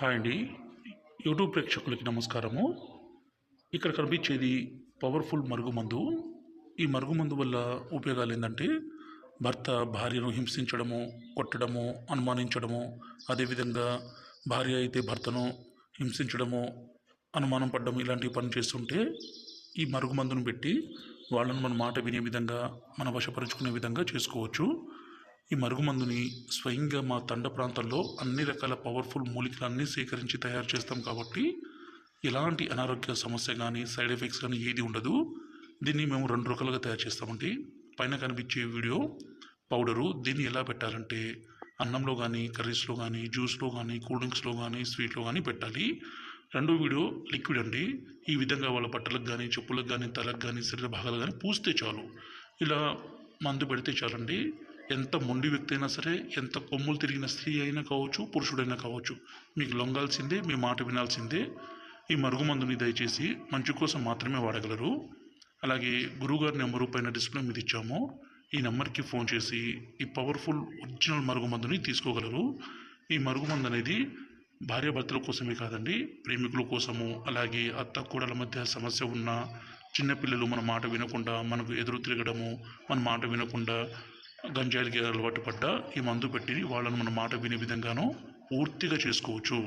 Hi అండి. YouTube ప్రేక్షకులకి నమస్కారము. ఇక్కడ కనిపించేది పవర్ఫుల్ మరుగుమందు. ఈ మరుగుమందు వల్ల ఉపయోగాలేందంటే, భర్త భార్యను హింసించడము, కొట్టడము, అనుమానించడము, అదేవిధంగా భార్య అయితే భర్తను హింసించడము, అనుమానం పడ్డం ఇలాంటి పని చేస్తుంటే, ఈ మరుగుమందును పెట్టి వాళ్ళను మన మాట వినే విధంగా, మన వశపరుచుకునే విధంగా చేసుకోవచ్చు. ఈ మరుగుమందుని స్వయంగా మా తండ ప్రాంతాల్లో అన్ని రకాల పవర్ఫుల్ మూలికలన్నీ సేకరించి తయారు చేస్తాం కాబట్టి ఎలాంటి అనారోగ్య సమస్య కానీ సైడ్ ఎఫెక్ట్స్ కానీ ఏది ఉండదు. దీన్ని మేము 2 రకాలుగా తయారు చేస్తామండి. పైన కనిపించే వీడియో పౌడరు. దీన్ని ఎలా పెట్టాలంటే అన్నంలో కానీ, కర్రీస్లో కానీ, జ్యూస్లో కానీ, కూల్ డ్రింక్స్లో కానీ, స్వీట్లో కానీ పెట్టాలి. రెండో వీడియో లిక్విడ్ అండి. ఈ విధంగా వాళ్ళ బట్టలకు కానీ, చెప్పులకు కానీ, తలకు కానీ, శరీర భాగాలు కానీ పూస్తే చాలు. ఇలా మందు పెడితే చాలండి. ఎంత మొండి వ్యక్తి అయినా సరే, ఎంత కొమ్ములు తిరిగిన స్త్రీ అయినా కావచ్చు, పురుషుడైనా కావచ్చు, మీకు లొంగాల్సిందే, మీ మాట వినాల్సిందే. ఈ మరుగుమందుని దయచేసి మంచి కోసం మాత్రమే వాడగలరు. అలాగే గురువుగారి నెంబరు పైన డిస్ప్లే మీద ఇచ్చాము. ఈ నెంబర్కి ఫోన్ చేసి ఈ పవర్ఫుల్ ఒరిజినల్ మరుగుమందుని తీసుకోగలరు. ఈ మరుగుమందు అనేది భార్యాభర్తల కోసమే కాదండి, ప్రేమికుల కోసము, అలాగే అత్త కోడల మధ్య సమస్య ఉన్న చిన్నపిల్లలు మన మాట వినకుండా మనకు ఎదురు తిరగడము, మన మాట వినకుండా గంజాయిలకి అలవాటు పడ్డ ఈ మందు పెట్టి వాళ్ళను మన మాట వినే విధంగానూ పూర్తిగా చేసుకోవచ్చు.